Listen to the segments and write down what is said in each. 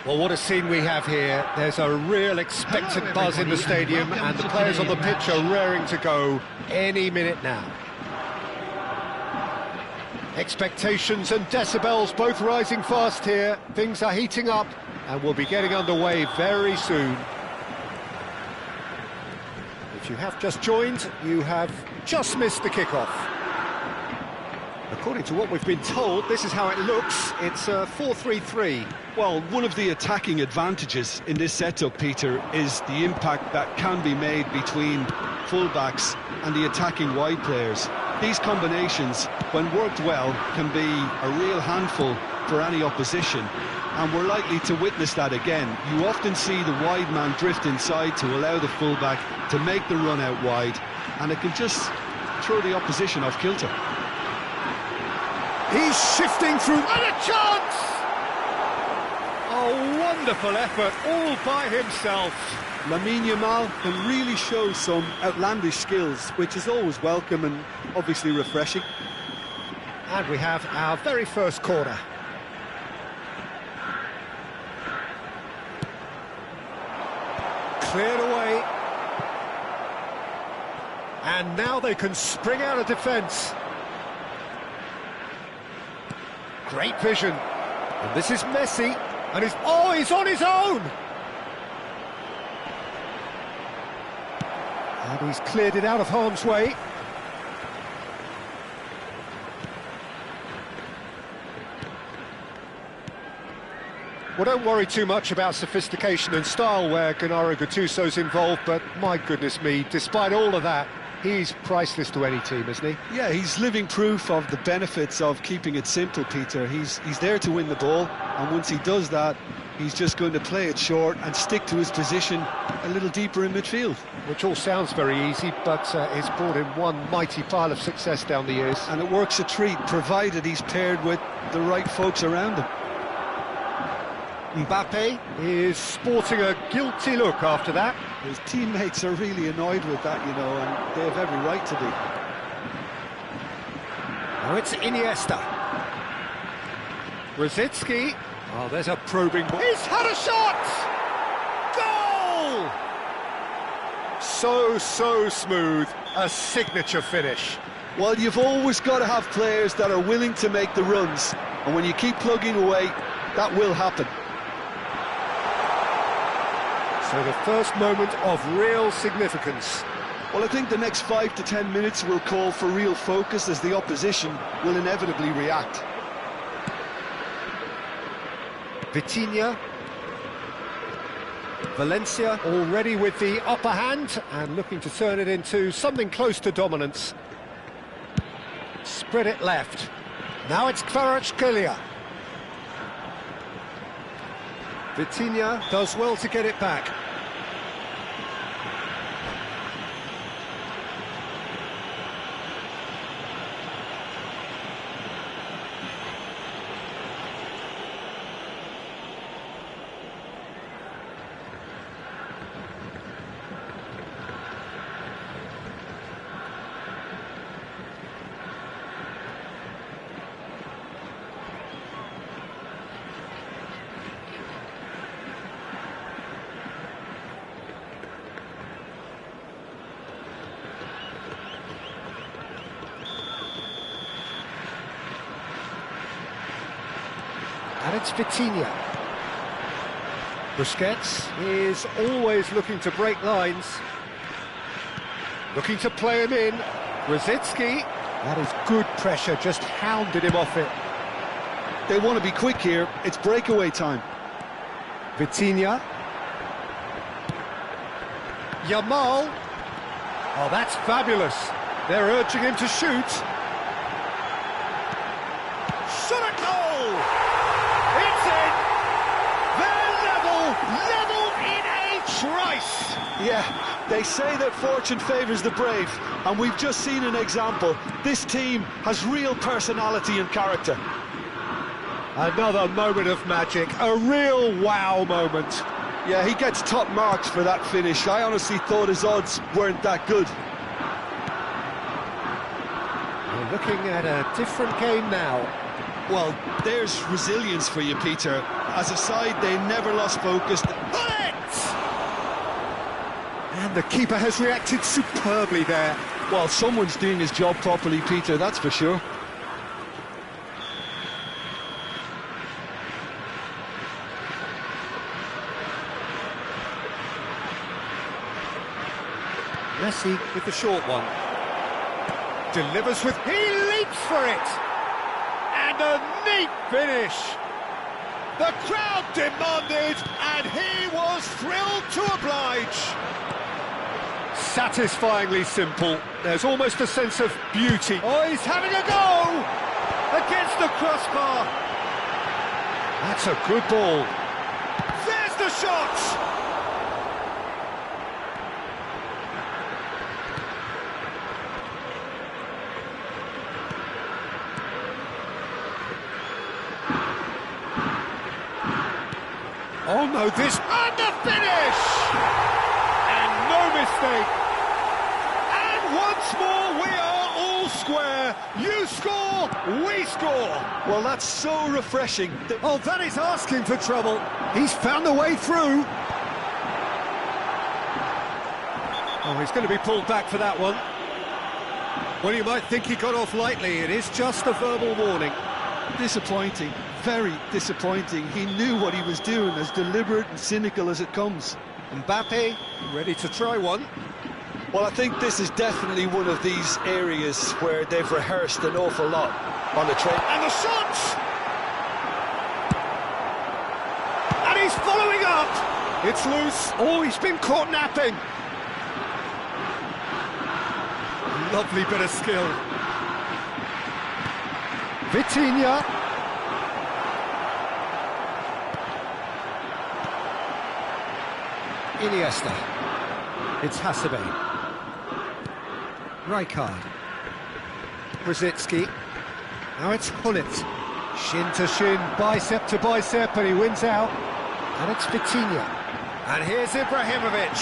Well, what a scene we have here. There's a real expectant buzz in the stadium, and the players on the pitch are raring to go any minute now. Expectations and decibels both rising fast here. Things are heating up, and we'll be getting underway very soon. If you have just joined, you have just missed the kickoff. According to what we've been told, this is how it looks. It's a 4-3-3. Well, one of the attacking advantages in this setup, Peter, is the impact that can be made between fullbacks and the attacking wide players. These combinations, when worked well, can be a real handful for any opposition, and we're likely to witness that again. You often see the wide man drift inside to allow the fullback to make the run out wide, and it can just throw the opposition off kilter. He's shifting through, and a chance! A wonderful effort, all by himself. Lamine Yamal can really show some outlandish skills, which is always welcome and obviously refreshing. And we have our very first corner. Cleared away. And now they can spring out of defence. Great vision. And this is Messi. And he's on his own! And he's cleared it out of harm's way. Well, don't worry too much about sophistication and style where Gennaro Gattuso's involved, but my goodness me, despite all of that, he's priceless to any team, isn't he? Yeah, he's living proof of the benefits of keeping it simple, Peter. He's there to win the ball, and once he does that, he's just going to play it short and stick to his position a little deeper in midfield. Which all sounds very easy, but it's brought him one mighty pile of success down the years. And it works a treat, provided he's paired with the right folks around him. Mbappe is sporting a guilty look after that. His teammates are really annoyed with that, you know, and they have every right to be. Now it's Iniesta. Rosicki. Oh, there's a probing ball. He's had a shot! Goal! So smooth. A signature finish. Well, you've always got to have players that are willing to make the runs, and when you keep plugging away, that will happen. So the first moment of real significance. Well, I think the next 5 to 10 minutes will call for real focus, as the opposition will inevitably react. Vitinha. Valencia already with the upper hand and looking to turn it into something close to dominance. Spread it left. Now it's Kvaratskhelia. Vitinha does well to get it back. And it's Vitinha. Busquets is always looking to break lines. Looking to play him in. Rosicki. That is good pressure, just hounded him off it. They want to be quick here. It's breakaway time. Vitinha. Yamal. Oh, that's fabulous. They're urging him to shoot. Shot at goal! It's in! They're level in a trice! Yeah, they say that fortune favours the brave, and we've just seen an example. This team has real personality and character. Another moment of magic, a real wow moment. Yeah, he gets top marks for that finish. I honestly thought his odds weren't that good. We're looking at a different game now. Well, there's resilience for you, Peter. As a side, they never lost focus. And the keeper has reacted superbly there. Well, someone's doing his job properly, Peter, that's for sure. Messi with the short one. Delivers with... He leaps for it! And a neat finish! The crowd demanded, and he was thrilled to oblige. Satisfyingly simple. There's almost a sense of beauty. Oh, he's having a go! Against the crossbar. That's a good ball. There's the shot! Oh no, this... And the finish! And no mistake! And once more we are all square. You score, we score! Well, that's so refreshing. Oh, that is asking for trouble. He's found a way through. Oh, he's going to be pulled back for that one. Well, you might think he got off lightly. It is just a verbal warning. Disappointing, very disappointing. He knew what he was doing, as deliberate and cynical as it comes. Mbappe, ready to try one. Well, I think this is definitely one of these areas where they've rehearsed an awful lot on the train. And the shot! And he's following up! It's loose. Oh, he's been caught napping. Lovely bit of skill. Vitinha. Iniesta. It's Hasebe. Rijkaard. Brzezinski. Now it's Hullet. Shin to shin, bicep to bicep, and he wins out. And it's Vitinha. And here's Ibrahimovic.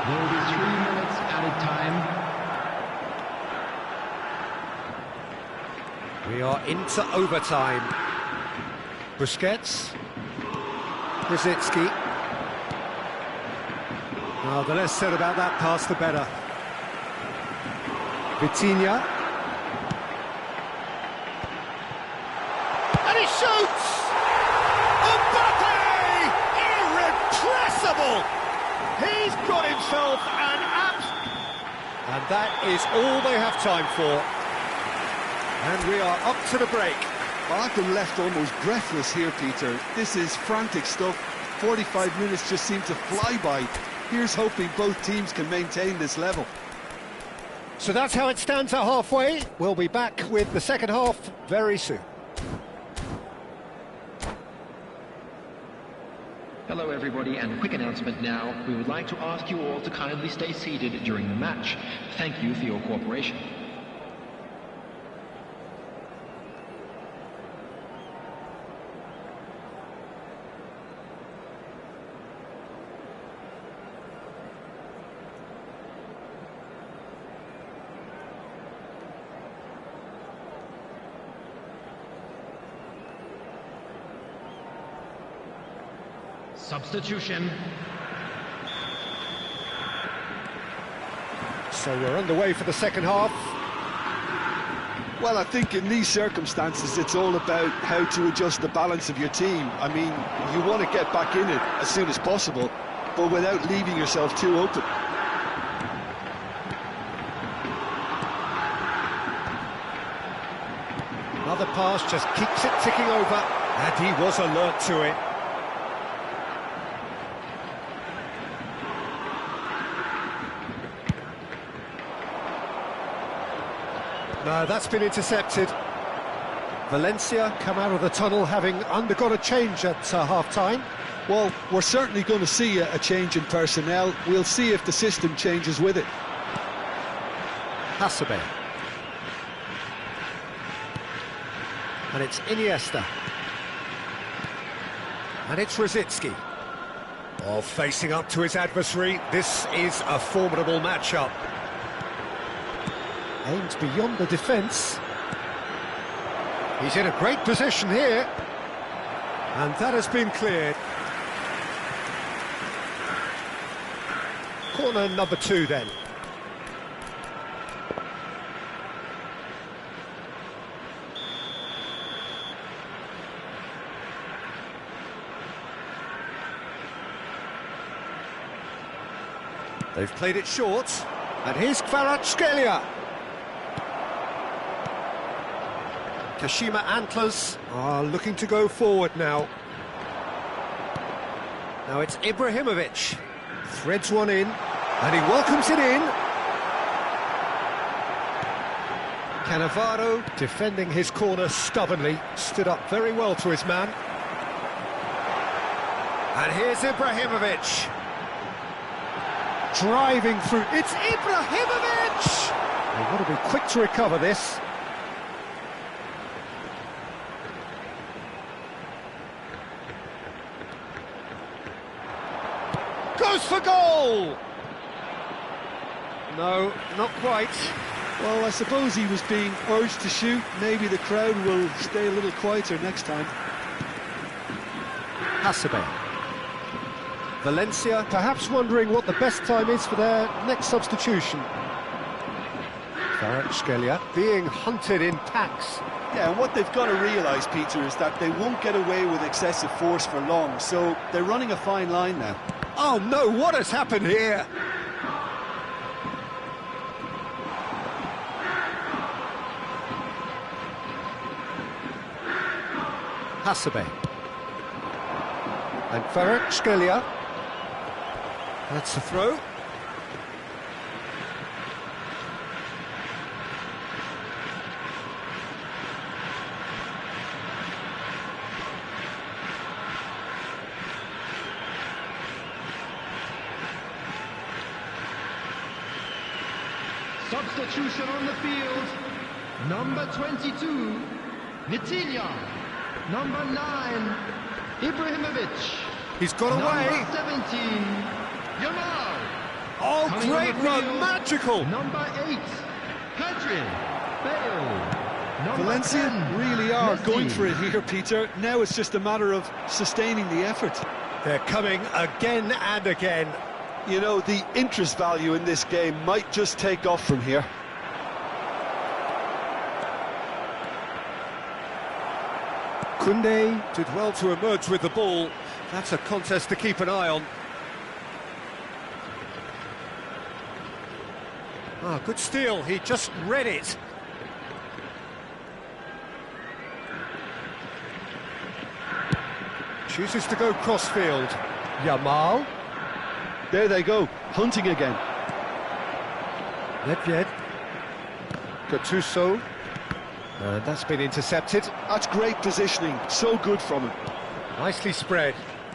There will be 3 minutes added time. We are into overtime. Busquets. Brzezinski. Well, the less said about that pass, the better. Vitinha. And he shoots! Mbappe! Irrepressible! He's got himself an And that is all they have time for. And we are up to the break. Well, I've been left almost breathless here, Peter. This is frantic stuff. 45 minutes just seem to fly by. Here's hoping both teams can maintain this level. So that's how it stands at halfway. We'll be back with the second half very soon. Hello everybody, and a quick announcement now. We would like to ask you all to kindly stay seated during the match. Thank you for your cooperation. Substitution. So we're underway for the second half. Well, I think in these circumstances it's all about how to adjust the balance of your team. I mean, you want to get back in it as soon as possible, but without leaving yourself too open. Another pass just keeps it ticking over, and he was alert to it. No, that's been intercepted. Valencia come out of the tunnel having undergone a change at half-time. Well, we're certainly going to see a change in personnel. We'll see if the system changes with it. Hasebe. And it's Iniesta. And it's Rosicky. Oh, facing up to his adversary. This is a formidable matchup. Aimed beyond the defence. He's in a great position here. And that has been cleared. Corner number 2 then. They've played it short, and here's Kvaratskhelia. Kashima Antlers are looking to go forward now. Now it's Ibrahimovic. Threads one in, and he welcomes it in. Cannavaro defending his corner stubbornly, stood up very well to his man. And here's Ibrahimovic. Driving through, it's Ibrahimovic! They've got to be quick to recover this. Goes for goal! No, not quite. Well, I suppose he was being urged to shoot. Maybe the crowd will stay a little quieter next time. Hasebe. Valencia perhaps wondering what the best time is for their next substitution. Kvaratskhelia being hunted in packs. Yeah, and what they've got to realise, Peter, is that they won't get away with excessive force for long, so they're running a fine line now. Oh no, what has happened here? Hasebe. And Kvaratskhelia. That's the throw. Substitution on the field. Number 22, Vitinha. Number 9, Ibrahimovic. He's got away. Number 17, Yamal. Oh, Coming great on the run, field, magical. Number 8, Pedri. Bale. Number Valencia 10, really are Messi. going for it here, Peter. Now it's just a matter of sustaining the effort. They're coming again and again. You know, the interest value in this game might just take off from here. Koundé did well to emerge with the ball. That's a contest to keep an eye on. Ah, good steal, he just read it. Chooses to go crossfield. Yamal. There they go, hunting again. Nedved. Gattuso. And that's been intercepted. That's great positioning, so good from him. Nicely spread.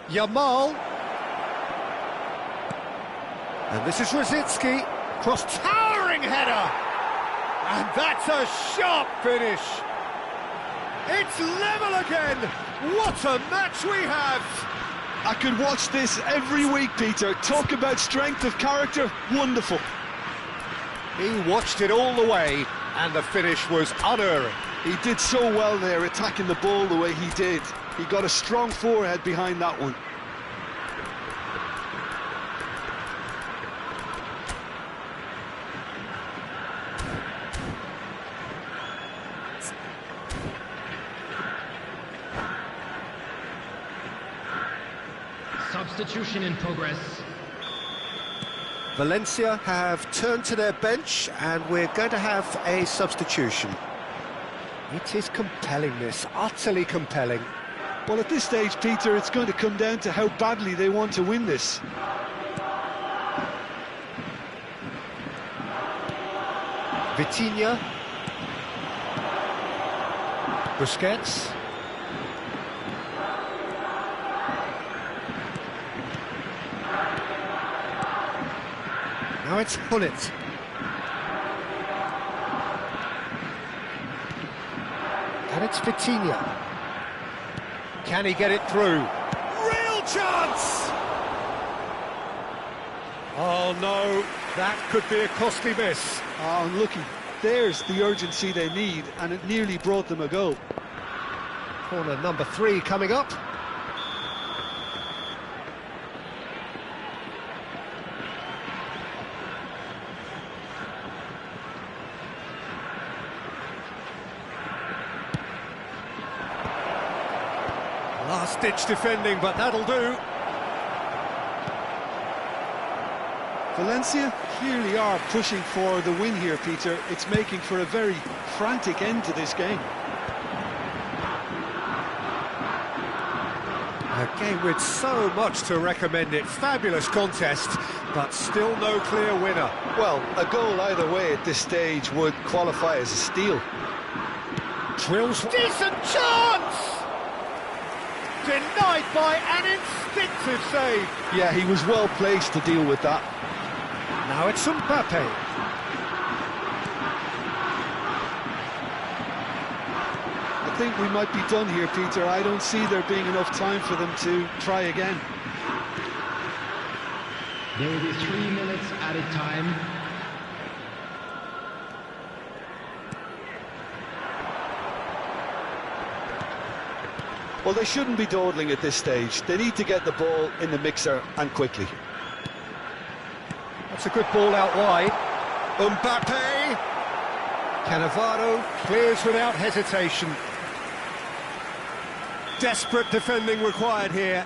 Yamal. And this is Rosicki. Cross-towering header. And that's a sharp finish. It's level again. What a match we have. I could watch this every week, Peter. Talk about strength of character, wonderful. He watched it all the way, and the finish was unerring. He did so well there, attacking the ball the way he did. He got a strong forehead behind that one. Substitution in progress. Valencia have turned to their bench, and we're going to have a substitution. It is compelling, this, utterly compelling. Well, at this stage, Peter, it's going to come down to how badly they want to win this. Vitinha. Busquets. Now it's Hullet. And it's Vitinha. Can he get it through? Real chance! Oh no, that could be a costly miss. Oh, and looky, there's the urgency they need, and it nearly brought them a goal. Corner number 3 coming up. last-ditch defending, but that'll do. Valencia clearly are pushing for the win here, Peter. It's making for a very frantic end to this game. A game with so much to recommend it. Fabulous contest, but still no clear winner. Well, a goal either way at this stage would qualify as a steal. Drills. Decent chance! Denied by an instinctive save. Yeah, he was well placed to deal with that. Now it's Mbappe. I think we might be done here, Peter. I don't see there being enough time for them to try again. There will be 3 minutes added time. Well, they shouldn't be dawdling at this stage. They need to get the ball in the mixer and quickly. That's a good ball out wide. Mbappe. Cannavaro clears without hesitation. Desperate defending required here.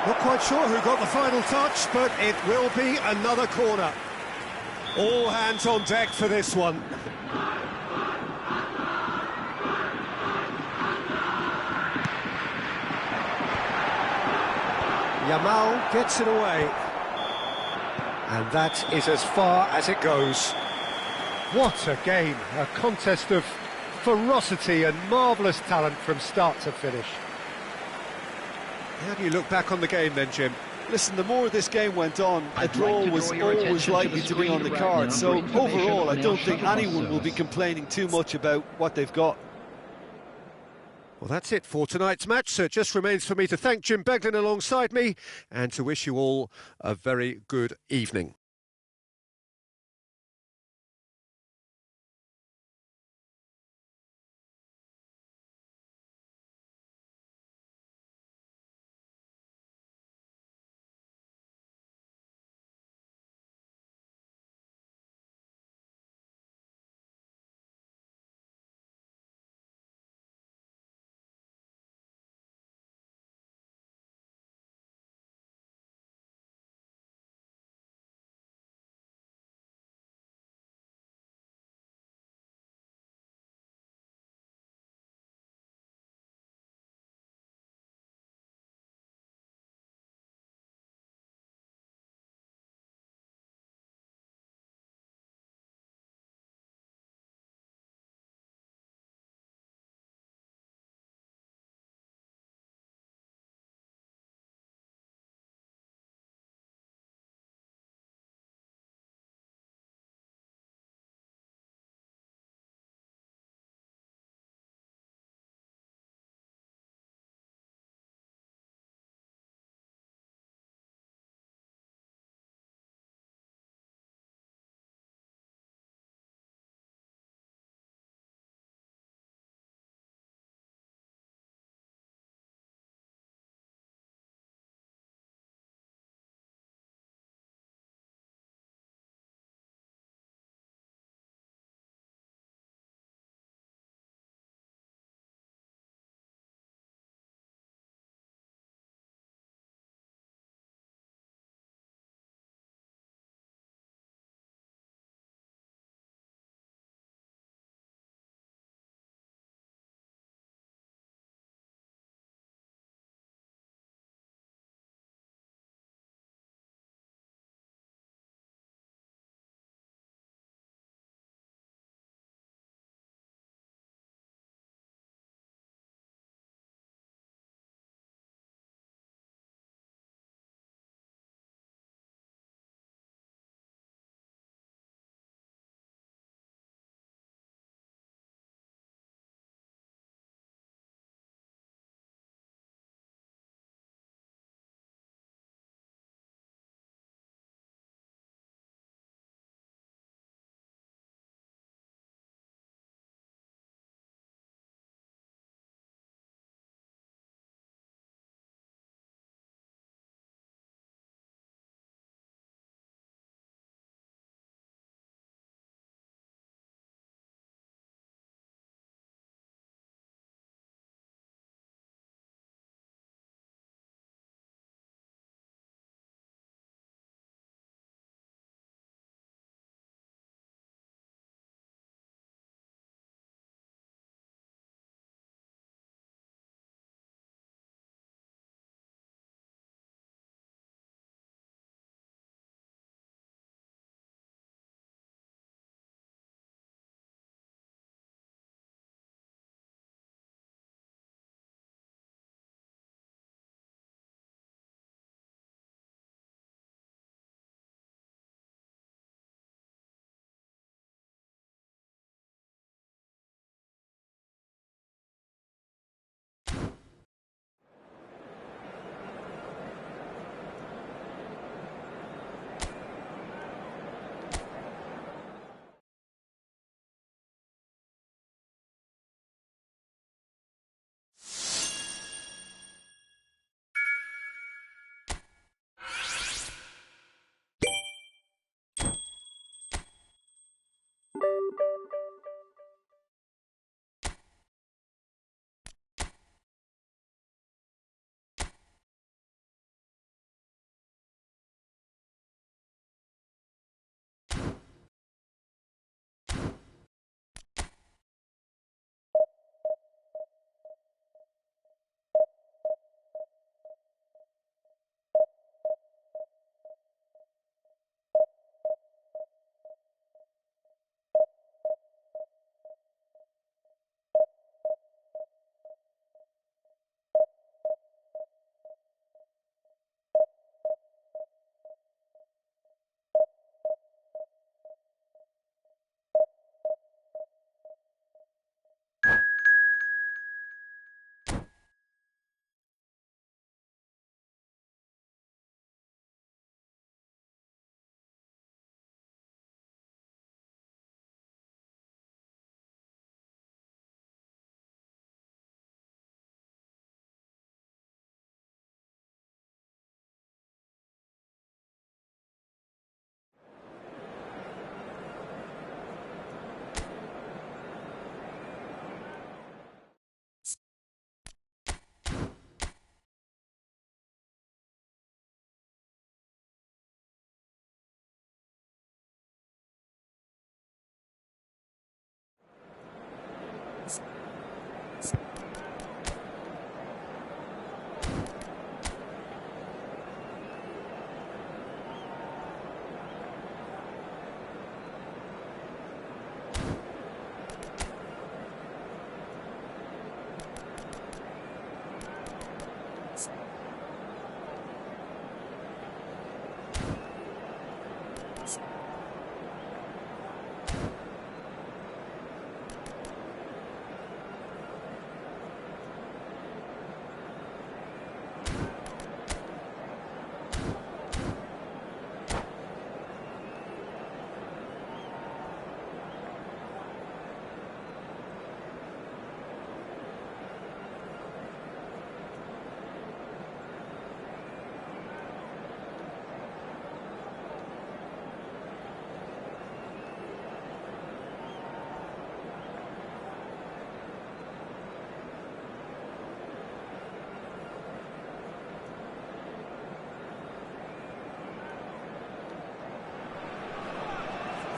Not quite sure who got the final touch, but it will be another corner. All hands on deck for this one. Yamal gets it away. And that is as far as it goes. What a game, a contest of ferocity and marvellous talent from start to finish. How do you look back on the game then, Jim? Listen, the more this game went on, a draw was always likely to be on the right card. now So for information overall, I on don't our think shuttle bus anyone will be service. complaining too much about what they've got. Well, that's it for tonight's match, so it just remains for me to thank Jim Beglin alongside me and to wish you all a very good evening.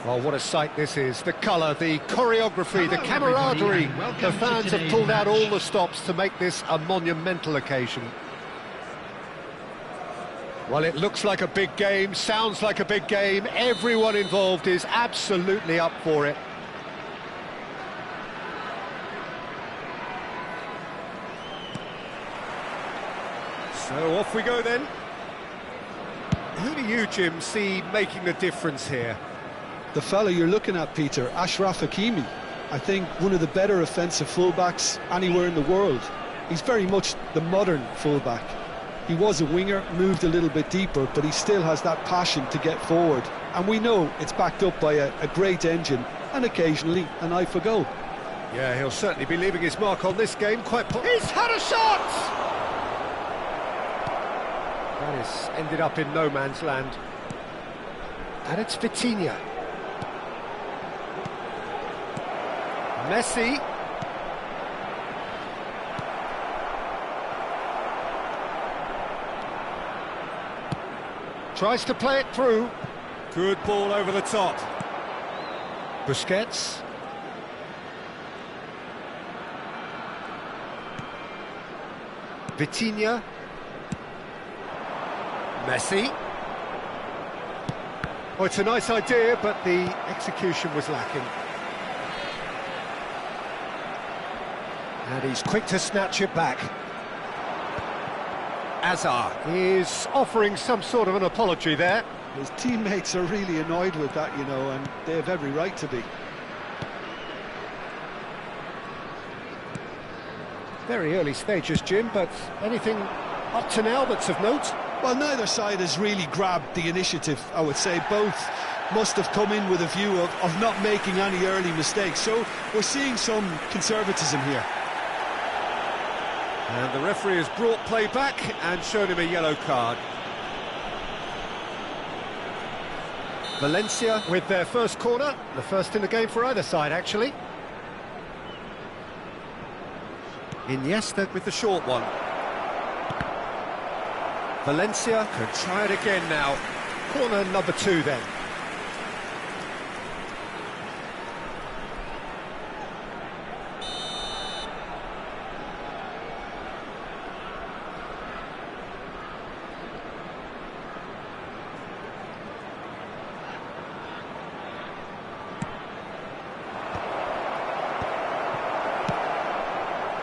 Well, what a sight this is. The colour, the choreography, the camaraderie. The fans have pulled out all the stops to make this a monumental occasion. Well, it looks like a big game, sounds like a big game. Everyone involved is absolutely up for it. So off we go then. Who do you, Jim, see making the difference here? The fella you're looking at, Peter, Ashraf Hakimi. I think one of the better offensive fullbacks anywhere in the world. He's very much the modern fullback. He was a winger, moved a little bit deeper, but he still has that passion to get forward. And we know it's backed up by a great engine and occasionally an eye for goal. Yeah, he'll certainly be leaving his mark on this game. He's had a shot! That has ended up in no man's land. And it's Vitinha. Messi. Tries to play it through. Good ball over the top. Busquets. Vitinha. Messi. Oh, it's a nice idea, but the execution was lacking. And he's quick to snatch it back. Azar is offering some sort of an apology there. His teammates are really annoyed with that, you know, and they have every right to be. Very early stages, Jim, but anything up to now that's of note? Well, neither side has really grabbed the initiative, I would say. Both must have come in with a view of not making any early mistakes. So we're seeing some conservatism here. And the referee has brought play back and shown him a yellow card. Valencia with their first corner, the first in the game for either side, actually. Iniesta with the short one. Valencia can try it again now. Corner number 2 then.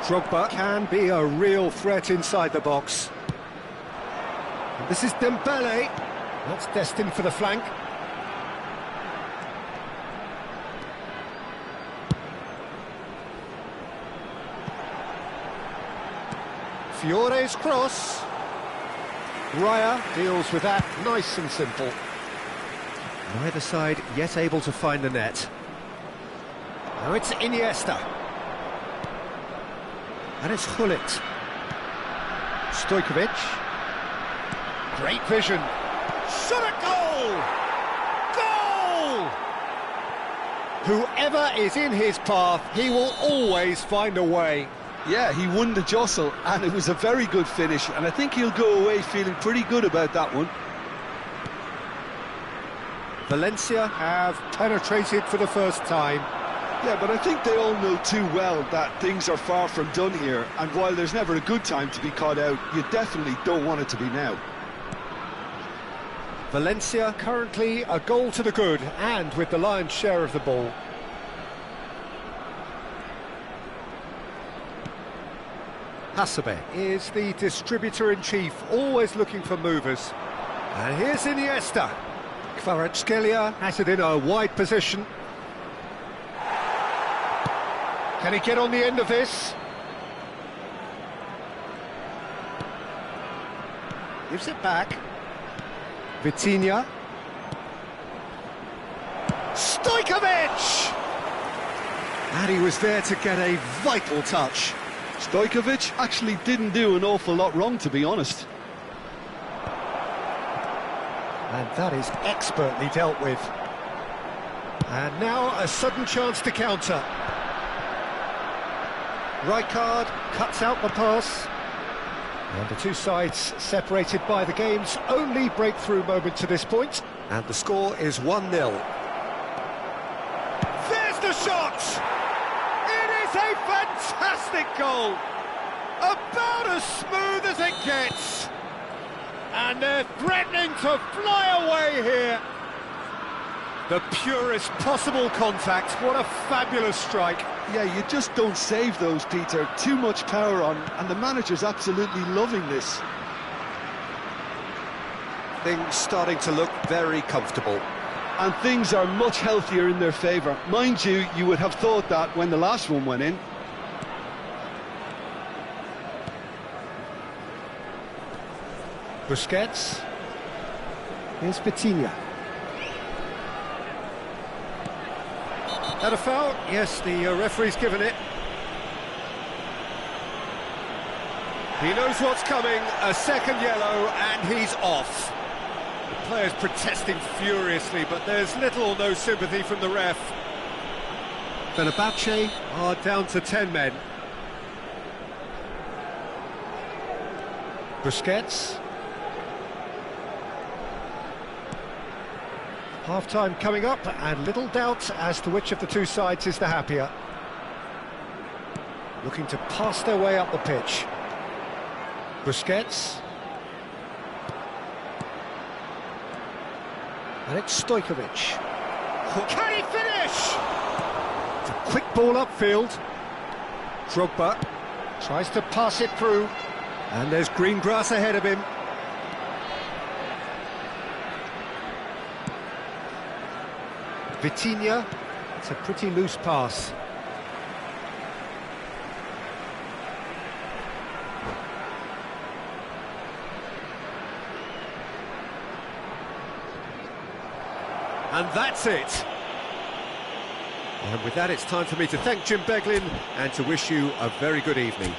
Drogba can be a real threat inside the box. And this is Dembele. That's destined for the flank. Fiore's cross. Raya deals with that nice and simple. Neither side yet able to find the net. Now it's Iniesta. And it's Gullit. Stojkovic. Great vision. Shot at goal! Goal! Whoever is in his path, he will always find a way. Yeah, he won the jostle, and it was a very good finish, and I think he'll go away feeling pretty good about that one. Valencia have penetrated for the first time. Yeah, but I think they all know too well that things are far from done here, and while there's never a good time to be caught out, you definitely don't want it to be now. Valencia currently a goal to the good, and with the lion's share of the ball. Hasebe is the distributor-in-chief, always looking for movers. And here's Iniesta. Kvaratskhelia has it in a wide position. Can he get on the end of this? Gives it back. Vitinha. Stojkovic! And he was there to get a vital touch. Stojkovic actually didn't do an awful lot wrong, to be honest. And that is expertly dealt with. And now a sudden chance to counter. Rijkaard cuts out the pass. And the two sides separated by the game's only breakthrough moment to this point. And the score is 1-0. There's the shot! It is a fantastic goal! About as smooth as it gets! And they're threatening to fly away here. The purest possible contact. What a fabulous strike. Yeah, you just don't save those, Peter. Too much power on, and the manager's absolutely loving this. Things starting to look very comfortable. And things are much healthier in their favour. Mind you, you would have thought that when the last one went in. Busquets. Here's Vitinha. That a foul? Yes, the referee's given it. He knows what's coming, a second yellow, and he's off. The players protesting furiously, but there's little or no sympathy from the ref. Fenerbahce are down to 10 men. Busquets. Half-time coming up, and little doubt as to which of the two sides is the happier. Looking to pass their way up the pitch. Busquets. And it's Stojkovic. Can he finish? It's a quick ball upfield. Drogba tries to pass it through. And there's green grass ahead of him. Vitinha, it's a pretty loose pass. And that's it. And with that, it's time for me to thank Jim Beglin and to wish you a very good evening.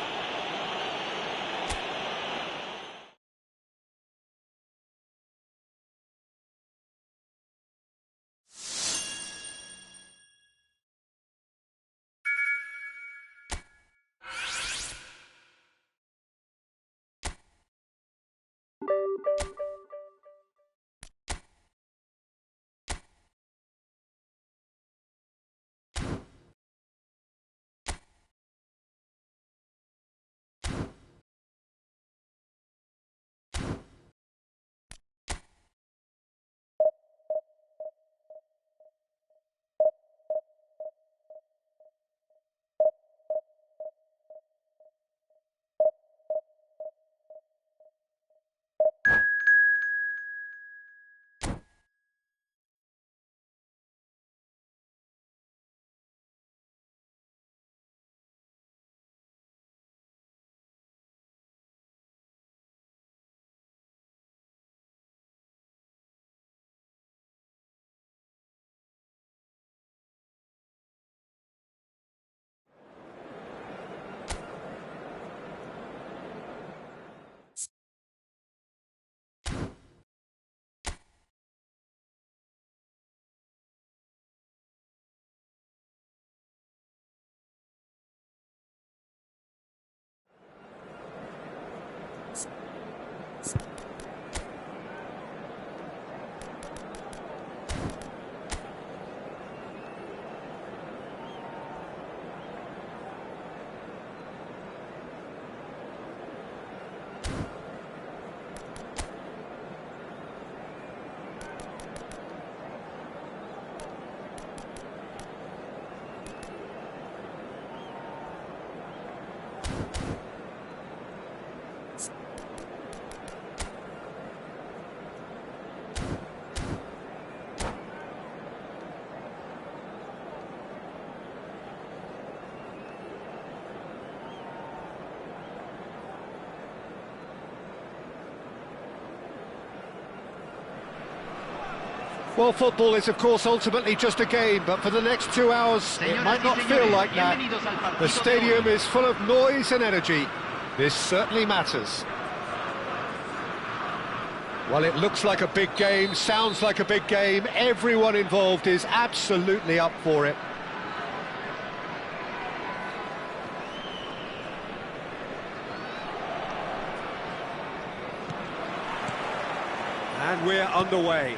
Well, football is, of course, ultimately just a game, but for the next 2 hours, it might not feel like that. The stadium is full of noise and energy. This certainly matters. Well, it looks like a big game, sounds like a big game. Everyone involved is absolutely up for it. And we're underway.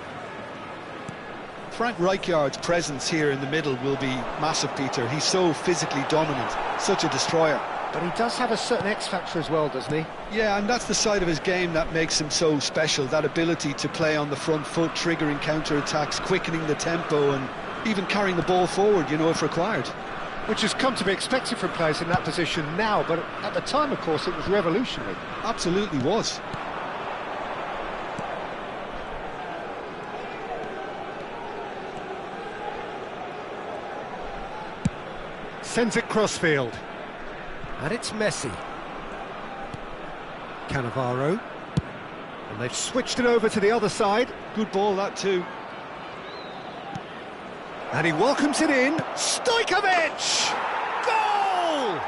Frank Rijkaard's presence here in the middle will be massive, Peter. He's so physically dominant, such a destroyer. But he does have a certain X-factor as well, doesn't he? Yeah, and that's the side of his game that makes him so special, that ability to play on the front foot, triggering counter-attacks, quickening the tempo, and even carrying the ball forward, you know, if required. Which has come to be expected from players in that position now, but at the time, of course, it was revolutionary. Absolutely was. Sends it crossfield. And it's Messi. Cannavaro. And they've switched it over to the other side. Good ball, that too. And he welcomes it in. Stojkovic! Goal!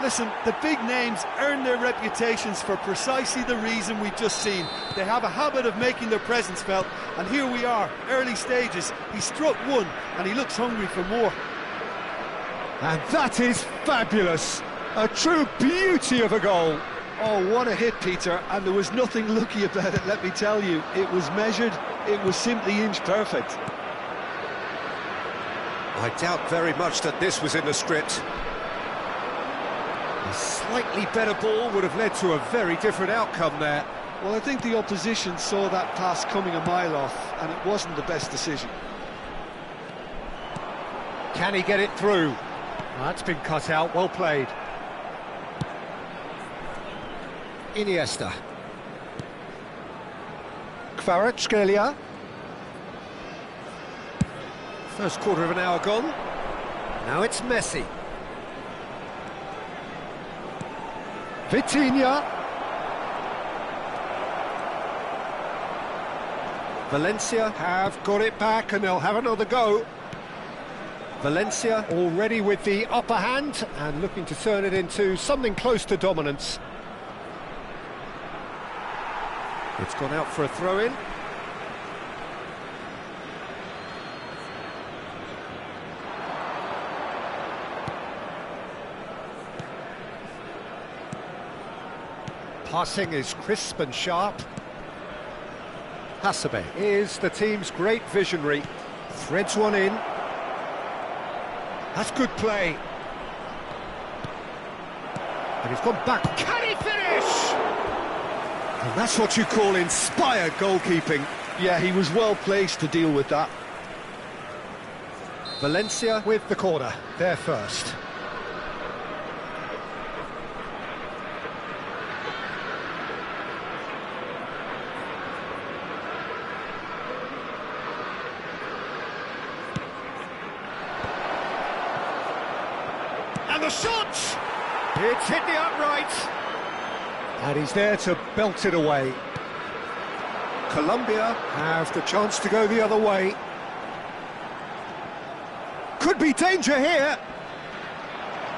Listen, the big names earn their reputations for precisely the reason we've just seen. They have a habit of making their presence felt, and here we are, early stages. He struck one, and he looks hungry for more. And that is fabulous! A true beauty of a goal. Oh, what a hit, Peter, and there was nothing lucky about it, let me tell you. It was measured, it was simply inch perfect. I doubt very much that this was in the script. A slightly better ball would have led to a very different outcome there. Well, I think the opposition saw that pass coming a mile off, and it wasn't the best decision. Can he get it through? That's been cut out, well played. Iniesta. Kvaratskhelia. First quarter of an hour gone. Now it's Messi. Vitinha. Valencia have got it back and they'll have another go. Valencia already with the upper hand and looking to turn it into something close to dominance. It's gone out for a throw-in. Passing is crisp and sharp. Hasebe is the team's great visionary. Threads one in. That's good play. And he's gone back. Can he finish? And that's what you call inspired goalkeeping. Yeah, he was well placed to deal with that. Valencia with the corner. They're first. And the shot! It's hit the upright. And he's there to belt it away. Colombia have the chance to go the other way. Could be danger here.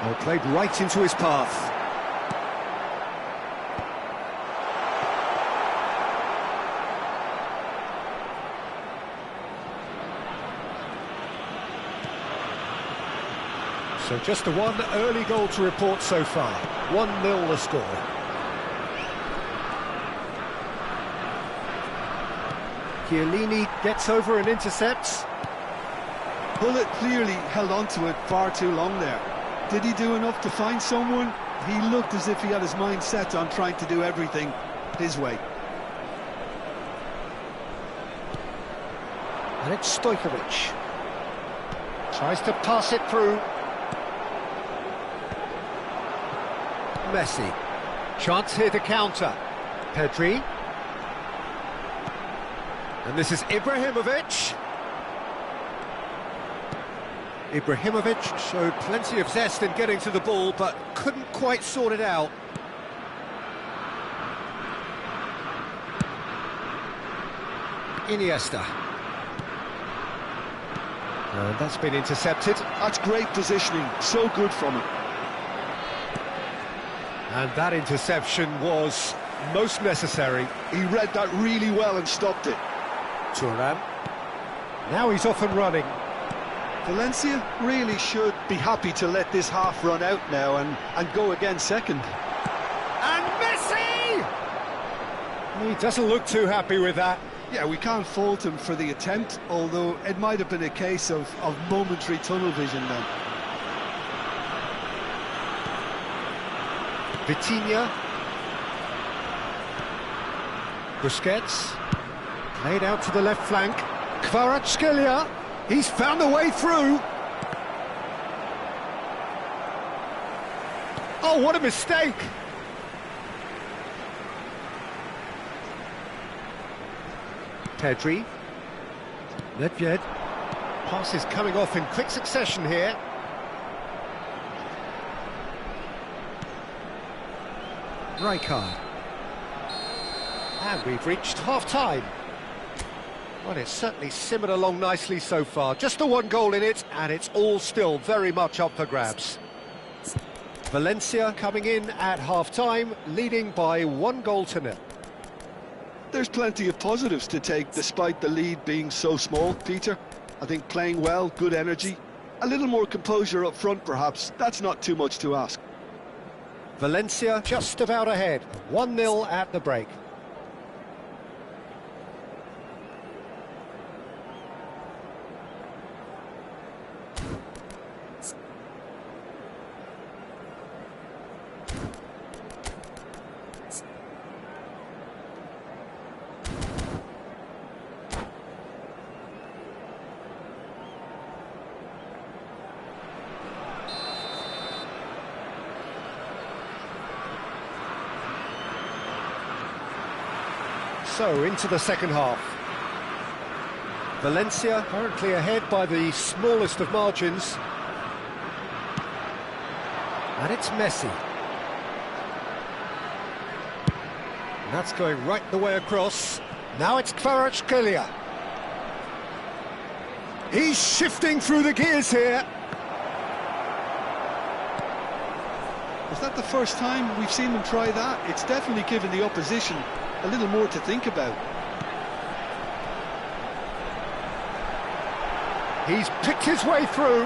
Oh, played right into his path. So just the one early goal to report so far. 1-0 the score. Chiellini gets over and intercepts. Hullet clearly held on to it far too long there. Did he do enough to find someone? He looked as if he had his mind set on trying to do everything his way. And it's Stojkovic. Tries to pass it through. Messi. Chance here to counter. Pedri. And this is Ibrahimovic. Ibrahimovic showed plenty of zest in getting to the ball, but couldn't quite sort it out. Iniesta. And that's been intercepted. That's great positioning, so good from him. And that interception was most necessary. He read that really well and stopped it. Thuram. Now he's off and running. Valencia really should be happy to let this half run out now and go again second. And Messi! He doesn't look too happy with that. Yeah, we can't fault him for the attempt, although it might have been a case of momentary tunnel vision then. Vitinha. Busquets. Laid out to the left flank. Kvaratskhelia. He's found a way through. Oh, what a mistake! Pedri. Nedved. Passes coming off in quick succession here. Rijkaard. And we've reached half-time. Well, it's certainly simmered along nicely so far. Just the one goal in it, and it's all still very much up for grabs. Valencia coming in at half-time, leading by 1-0. There's plenty of positives to take, despite the lead being so small, Peter. I think playing well, good energy. A little more composure up front, perhaps. That's not too much to ask. Valencia just about ahead. 1-0 at the break. So, into the second half. Valencia currently ahead by the smallest of margins. And it's Messi. And that's going right the way across. Now it's Kvaratskhelia. He's shifting through the gears here. Is that the first time we've seen them try that? It's definitely given the opposition a little more to think about. He's picked his way through.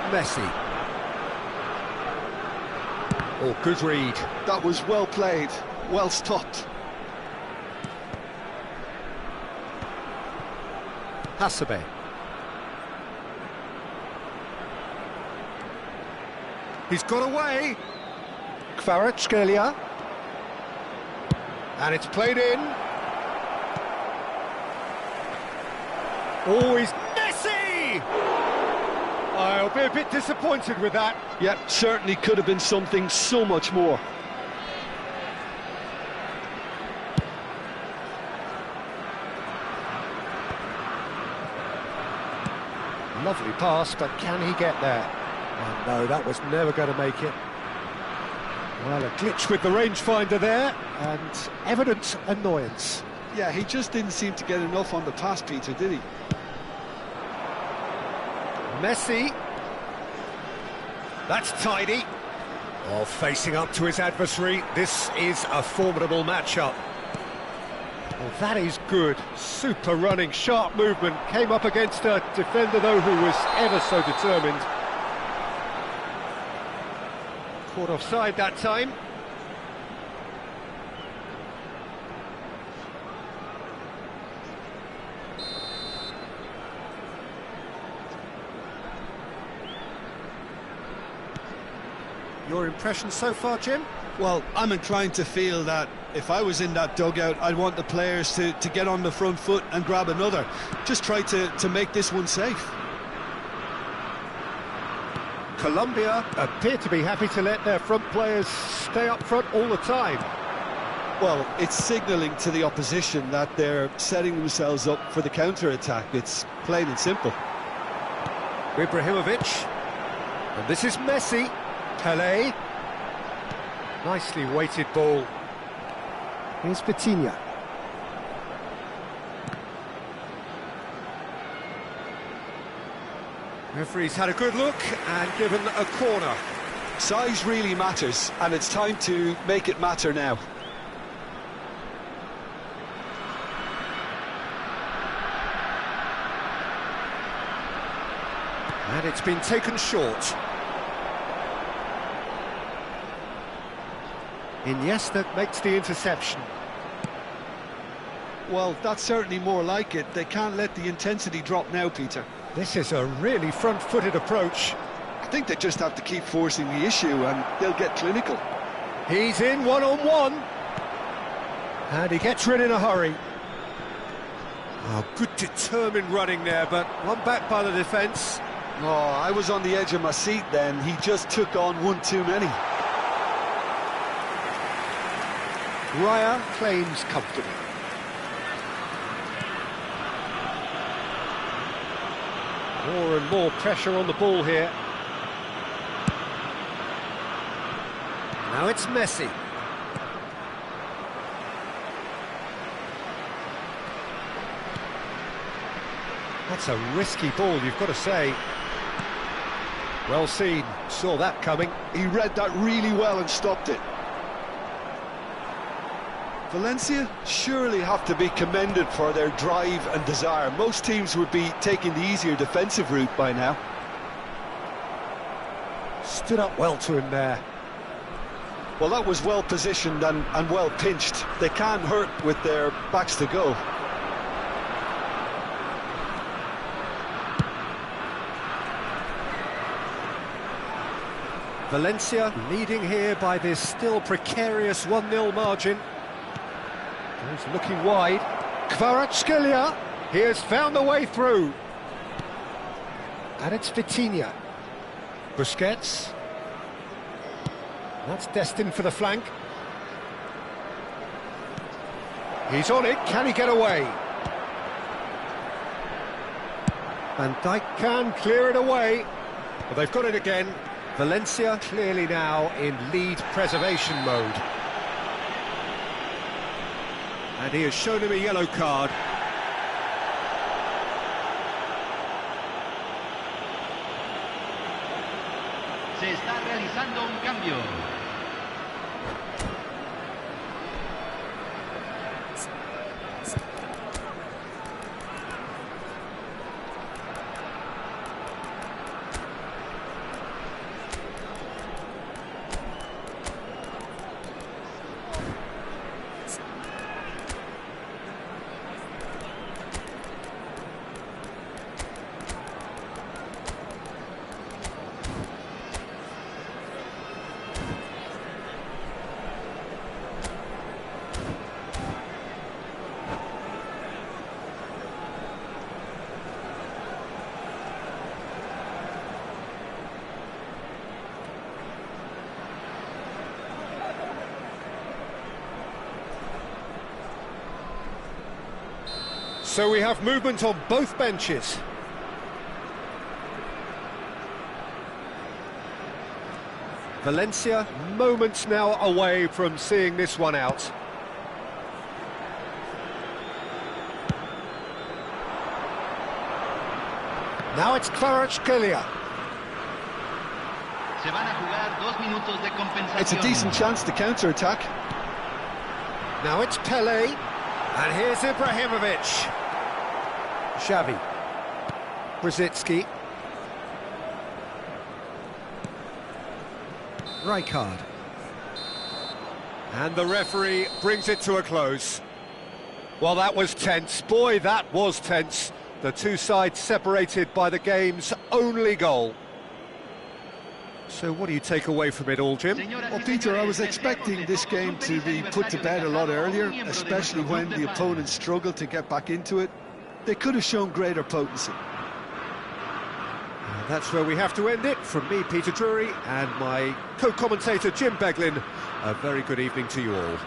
Messi. Oh, good read. That was well played, well stopped. Hasebe. He's got away. Kvaratskhelia. And it's played in. Oh, he's Messi! I'll be a bit disappointed with that. Yep, certainly could have been something so much more. Lovely pass, but can he get there? Oh, no, that was never going to make it. Well, a glitch with the rangefinder there, and evident annoyance. Yeah, he just didn't seem to get enough on the pass, Peter, did he? Messi. That's tidy. Oh, facing up to his adversary. This is a formidable matchup. Well, that is good. Super running, sharp movement. Came up against a defender, though, who was ever so determined. Caught offside that time. Your impression so far, Jim? Well, I'm inclined to feel that if I was in that dugout, I'd want the players to get on the front foot and grab another. Just try to make this one safe. Colombia appear to be happy to let their front players stay up front all the time. Well, it's signalling to the opposition that they're setting themselves up for the counter-attack. It's plain and simple. Ibrahimovic. And this is Messi. Pele. Nicely weighted ball. Here's Vitinha. Referee's had a good look and given a corner. Size really matters, and it's time to make it matter now. And it's been taken short. Iniesta makes the interception. Well, that's certainly more like it. They can't let the intensity drop now, Peter. This is a really front-footed approach. I think they just have to keep forcing the issue and they'll get clinical. He's in one-on-one. And he gets rid in a hurry. Oh, good determined running there, but one back by the defence. Oh, I was on the edge of my seat then. He just took on one too many. Raya claims comfortable. More and more pressure on the ball here. Now it's Messi. That's a risky ball, you've got to say. Well seen, saw that coming. He read that really well and stopped it. Valencia surely have to be commended for their drive and desire. Most teams would be taking the easier defensive route by now. Stood up well to him there. Well, that was well positioned and well pinched. They can't hurt with their backs to go. Valencia leading here by this still precarious 1-0 margin. He's looking wide. Kvaratskhelia, he has found the way through. And it's Vitinha. Busquets. That's destined for the flank. He's on it, can he get away? Van Dijk can clear it away. But they've got it again. Valencia clearly now in lead preservation mode. And he has shown him a yellow card. Se está realizando un cambio. So we have movement on both benches. Valencia moments now away from seeing this one out. Now it's Kvaratskhelia. Se van a jugar 2 minutos de compensación. It's a decent chance to counter-attack. Now it's Pele. And here's Ibrahimovic. Xavi. Brzezinski. Rijkaard. And the referee brings it to a close. Well, that was tense. Boy, that was tense. The two sides separated by the game's only goal. So what do you take away from it all, Jim? Well, Peter, I was expecting this game to be put to bed a lot earlier, especially when the opponents struggled to get back into it. They could have shown greater potency. And that's where we have to end it. From me, Peter Drury, and my co-commentator, Jim Beglin. A very good evening to you all.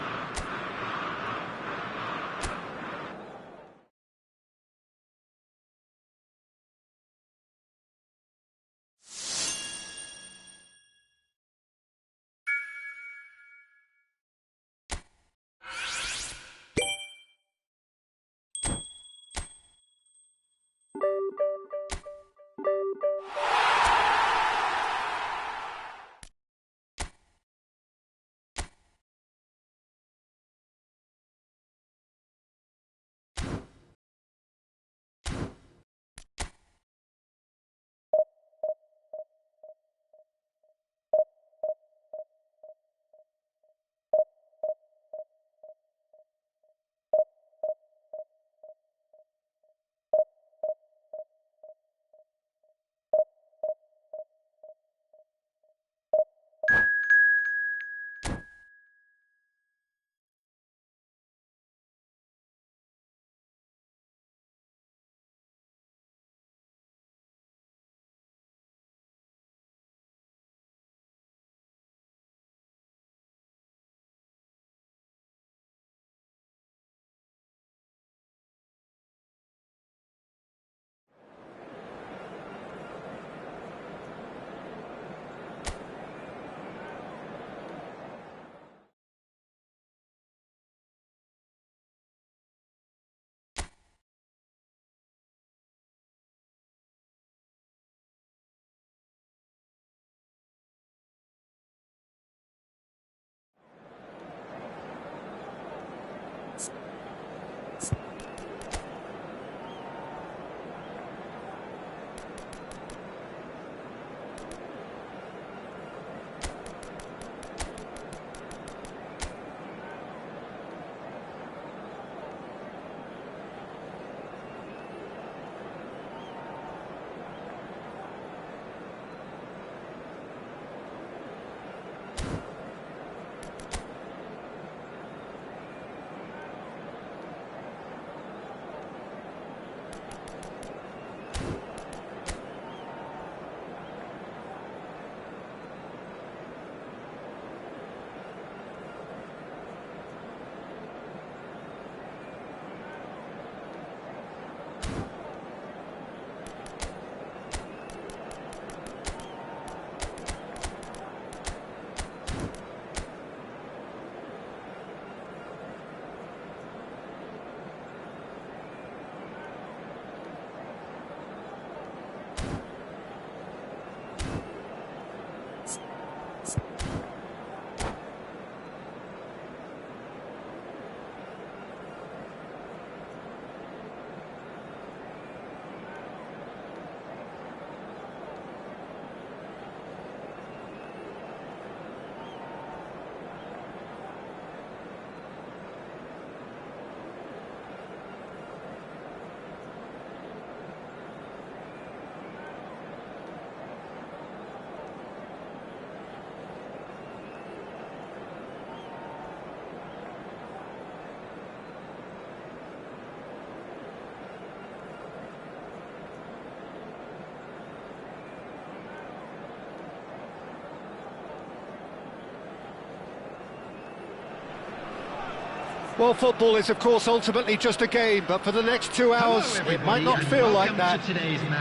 Well, football is, of course, ultimately just a game, but for the next 2 hours, it might not feel like that.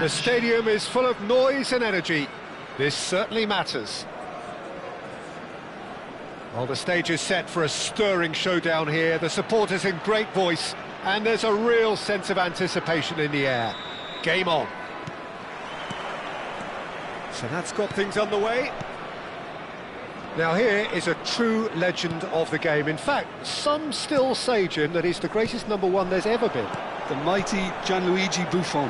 The stadium is full of noise and energy. This certainly matters. Well, the stage is set for a stirring showdown here. The supporters in great voice, and there's a real sense of anticipation in the air. Game on. So that's got things underway. Now here is a true legend of the game. In fact, some still say, Jim, that he's the greatest number one there's ever been. The mighty Gianluigi Buffon.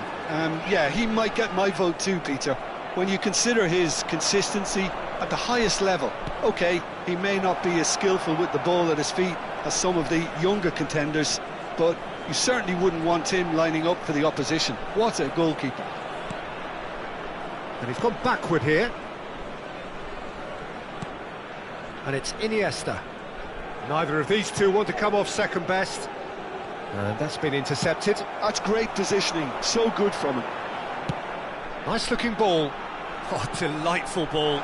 Yeah, he might get my vote too, Peter. When you consider his consistency at the highest level, OK, he may not be as skillful with the ball at his feet as some of the younger contenders, but you certainly wouldn't want him lining up for the opposition. What a goalkeeper. And he's gone backward here. And it's Iniesta. Neither of these two want to come off second best. And that's been intercepted. That's great positioning, so good from him. Nice looking ball. Oh, delightful ball.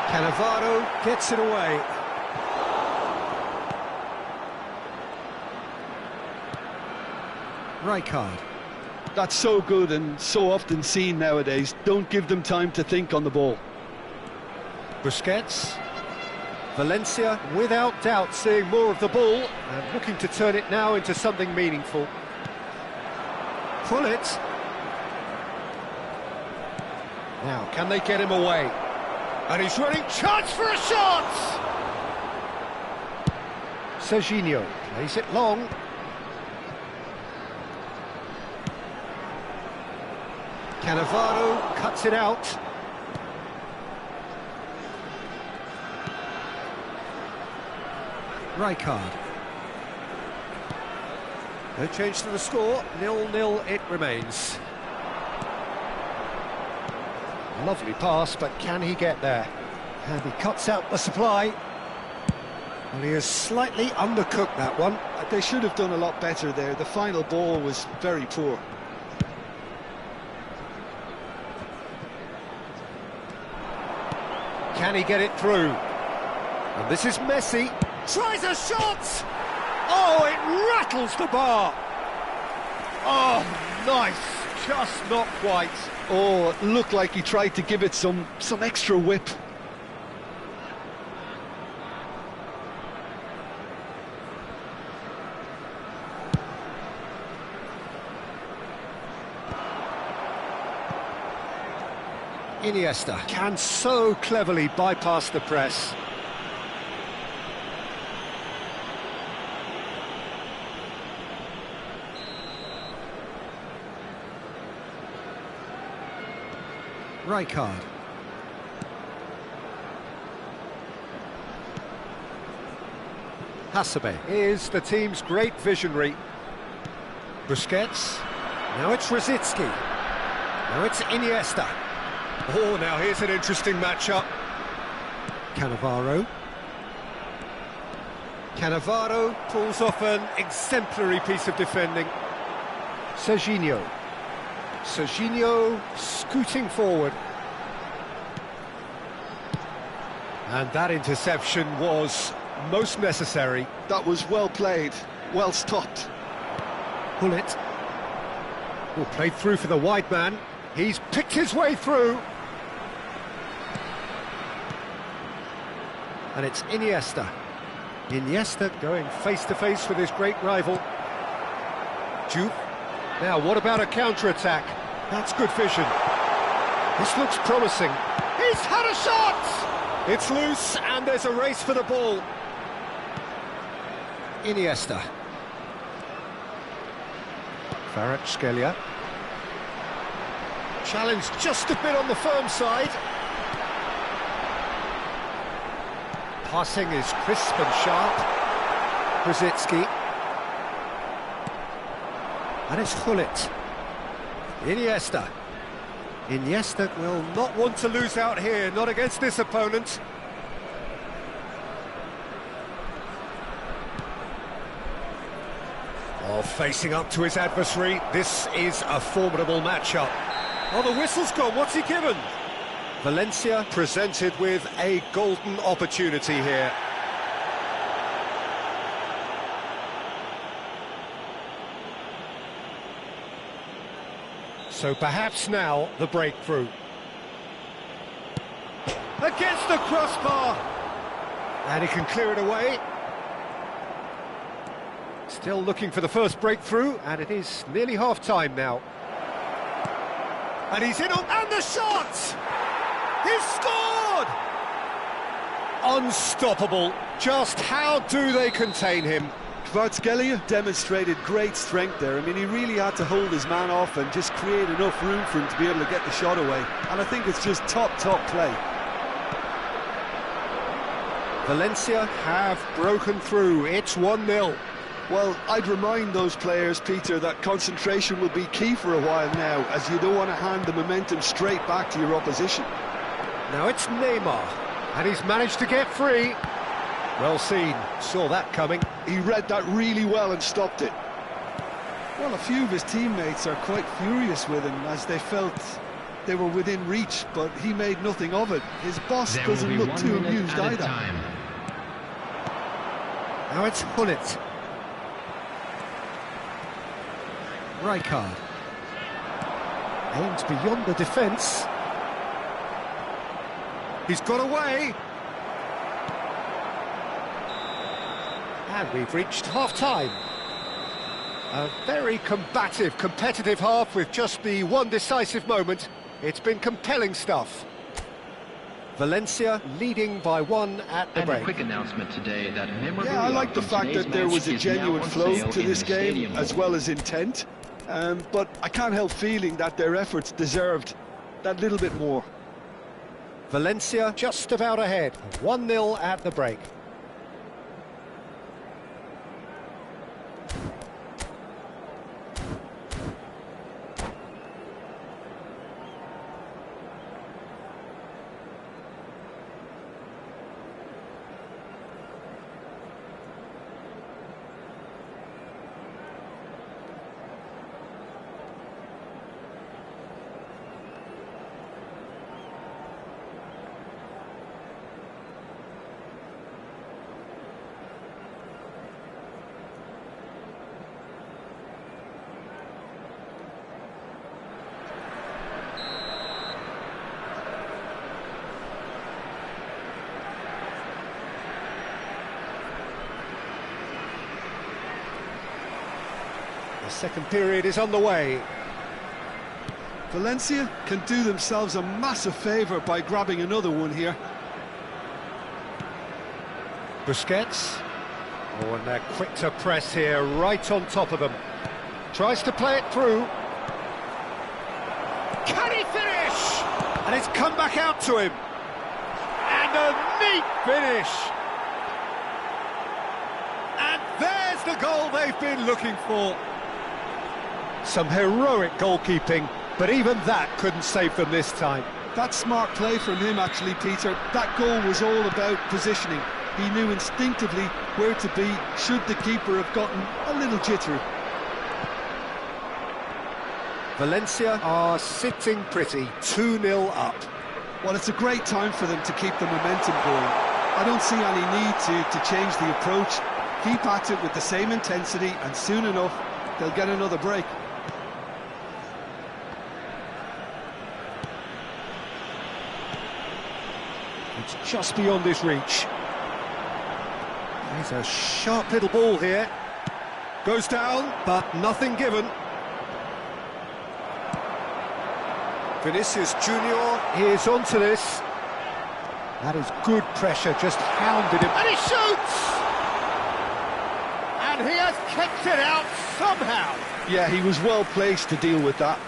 Cannavaro gets it away. Rijkaard. That's so good and so often seen nowadays. Don't give them time to think on the ball. Busquets. Valencia, without doubt, seeing more of the ball and looking to turn it now into something meaningful. Pull it. Now, can they get him away? And he's running, chance for a shot! Serginho plays it long. Cannavaro cuts it out. Rijkaard. No change to the score, 0-0 it remains. Lovely pass, but can he get there? And he cuts out the supply. Well, he has slightly undercooked that one. They should have done a lot better there. The final ball was very poor. Can he get it through? And this is Messi. Tries a shot! Oh, it rattles the bar! Oh, nice! Just not quite. Oh, it looked like he tried to give it some extra whip. Iniesta can so cleverly bypass the press. Rijkaard. Hasebe is the team's great visionary. Busquets. Now it's Rosicky. Now it's Iniesta. Oh, now here's an interesting matchup. Cannavaro. Cannavaro pulls off an exemplary piece of defending. Serginho. Serginho scooting forward. And that interception was most necessary. That was well played, well stopped. Bullet. Oh, played through for the wide man. He's picked his way through. And it's Iniesta. Iniesta going face-to-face with his great rival. Juve. Now, what about a counter-attack? That's good vision. This looks promising. He's had a shot! It's loose, and there's a race for the ball. Iniesta. Kvaratskhelia. Challenge just a bit on the firm side. Passing is crisp and sharp. Rosicky. And it's Hullet. Iniesta. Iniesta will not want to lose out here, not against this opponent. Oh, facing up to his adversary, this is a formidable matchup. Oh, the whistle's gone, what's he given? Valencia presented with a golden opportunity here. So perhaps now the breakthrough. Against the crossbar! And he can clear it away. Still looking for the first breakthrough, and it is nearly half-time now. And he's in on... And the shot! He's scored! Unstoppable. Just how do they contain him? Kvaratskhelia demonstrated great strength there. I mean, he really had to hold his man off and just create enough room for him to be able to get the shot away. And I think it's just top play. Valencia have broken through. It's 1-0. Well, I'd remind those players, Peter, that concentration will be key for a while now, as you don't want to hand the momentum straight back to your opposition. Now it's Neymar, and he's managed to get free. Well seen, saw that coming. He read that really well and stopped it. Well, a few of his teammates are quite furious with him, as they felt they were within reach, but he made nothing of it. His boss doesn't look too amused either. Now it's Hullet. Rijkaard. Aims beyond the defence. He's got away. And we've reached half-time. A very combative, competitive half with just the one decisive moment. It's been compelling stuff. Valencia leading by 1 at the break. And a quick announcement today that I like the fact that there was a genuine flow to this game, as well as intent. But I can't help feeling that their efforts deserved that little bit more. Valencia just about ahead, 1-0 at the break. The second period is on the way. Valencia can do themselves a massive favour by grabbing another one here. Busquets. Oh, and they're quick to press here, right on top of them. Tries to play it through. Can he finish? And it's come back out to him. And a neat finish. And there's the goal they've been looking for. Some heroic goalkeeping, but even that couldn't save them this time. That's smart play from him, actually, Peter. That goal was all about positioning. He knew instinctively where to be should the keeper have gotten a little jittery. Valencia are sitting pretty, 2-0 up. Well, it's a great time for them to keep the momentum going. I don't see any need to change the approach. Keep at it with the same intensity, and soon enough, they'll get another break. It's just beyond his reach. There's a sharp little ball here. Goes down, but nothing given. Vinicius Junior is onto this. That is good pressure, just hounded him. And he shoots! And he has kept it out somehow. Yeah, he was well placed to deal with that.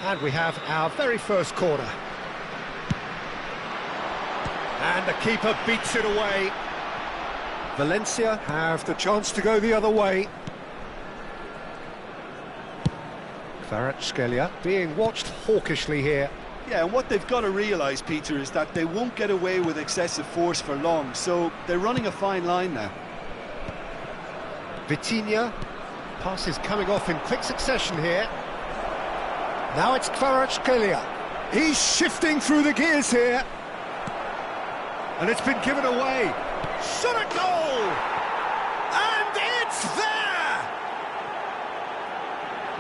And we have our very first corner. And the keeper beats it away. Valencia have the chance to go the other way. Kvaratskhelia being watched hawkishly here. Yeah, and what they've got to realise, Peter, is that they won't get away with excessive force for long, so they're running a fine line now. Vitinha, passes coming off in quick succession here. Now it's Kvaratskhelia. He's shifting through the gears here. And it's been given away. Shot at goal! And it's there!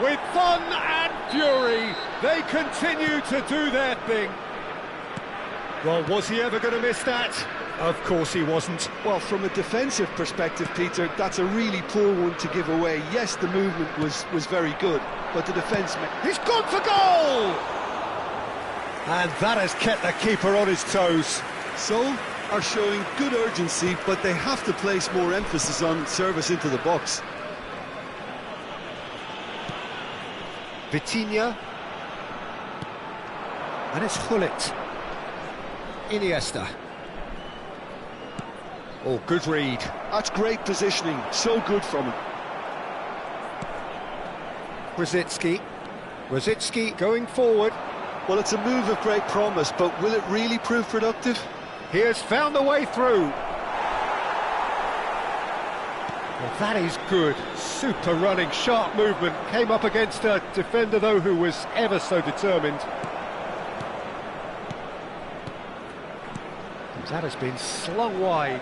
With fun and fury, they continue to do their thing. Well, was he ever going to miss that? Of course he wasn't. Well, from a defensive perspective, Peter, that's a really poor one to give away. Yes, the movement was very good, but the defence... He's gone for goal! And that has kept the keeper on his toes. So are showing good urgency, but they have to place more emphasis on service into the box. Vitinha. And it's Hullet. Iniesta. Oh, good read. That's great positioning, so good from him. Rosicki going forward. Well, it's a move of great promise, but will it really prove productive? He has found a way through. Well, that is good. Super running, sharp movement. Came up against a defender, though, who was ever so determined. That has been slung wide.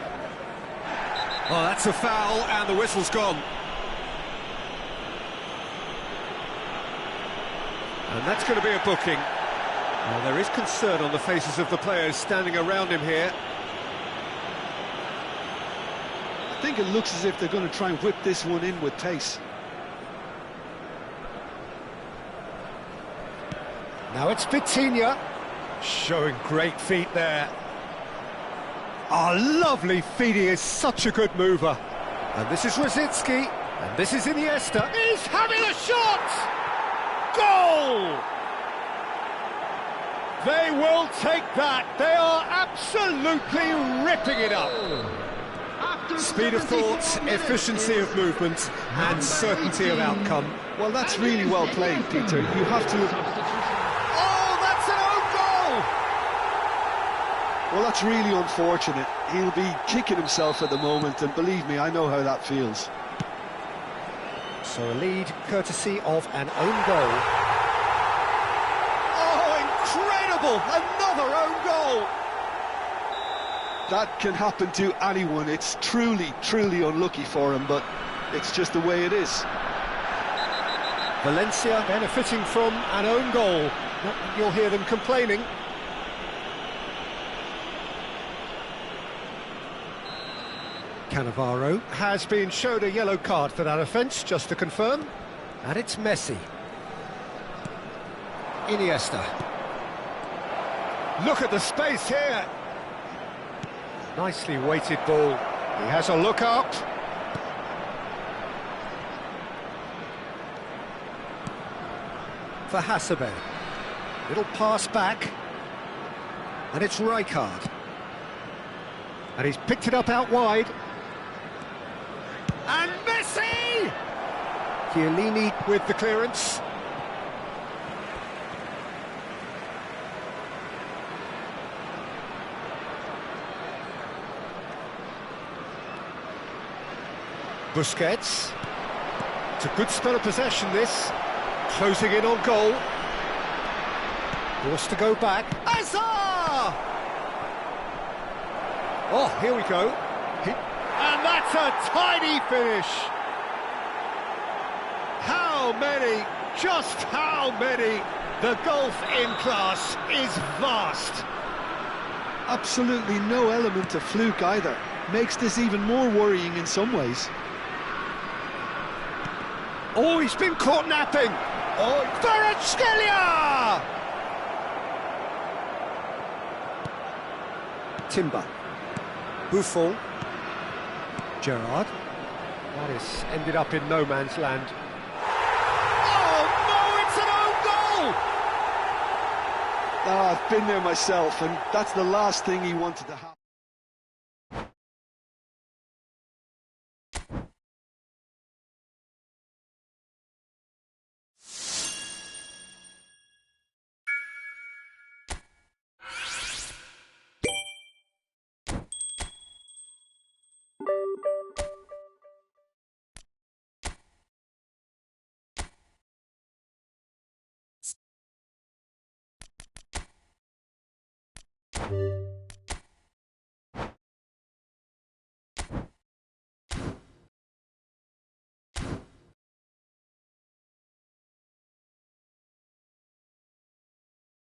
Oh, that's a foul, and the whistle's gone. And that's going to be a booking. Well, there is concern on the faces of the players standing around him here. I think it looks as if they're going to try and whip this one in with pace. Now it's Vitinha, showing great feet there. Oh, lovely feet, he is such a good mover. And this is Rosicki, and this is Iniesta. He's having a shot! Goal! They will take that. They are absolutely ripping it up. Speed of thought, efficiency of movement, and certainty of outcome. Well, that's really well played, Peter. You have to... Oh, that's an own goal! Well, that's really unfortunate. He'll be kicking himself at the moment, and believe me, I know how that feels. So a lead courtesy of an own goal. Oh, incredible! Another own goal! That can happen to anyone. It's truly, truly unlucky for him, but it's just the way it is. Valencia benefiting from an own goal. You'll hear them complaining. Cannavaro has been showed a yellow card for that offence, just to confirm. And it's Messi. Iniesta. Look at the space here. Nicely weighted ball. He has a look up. For Hasebe. Little pass back. And it's Rijkaard. And he's picked it up out wide. And Messi! Chiellini with the clearance. Busquets. It's a good spell of possession, this. Closing in on goal. Forced to go back. Hazard! Oh, here we go. And that's a tidy finish. How many, just how many? The gulf in class is vast. Absolutely no element of fluke either. Makes this even more worrying in some ways. Oh, he's been caught napping. Oh, Kvaratskhelia! Timber. Buffon. Gerrard. That has ended up in no man's land. Oh, no, it's an own goal! Oh, I've been there myself, and that's the last thing he wanted to happen.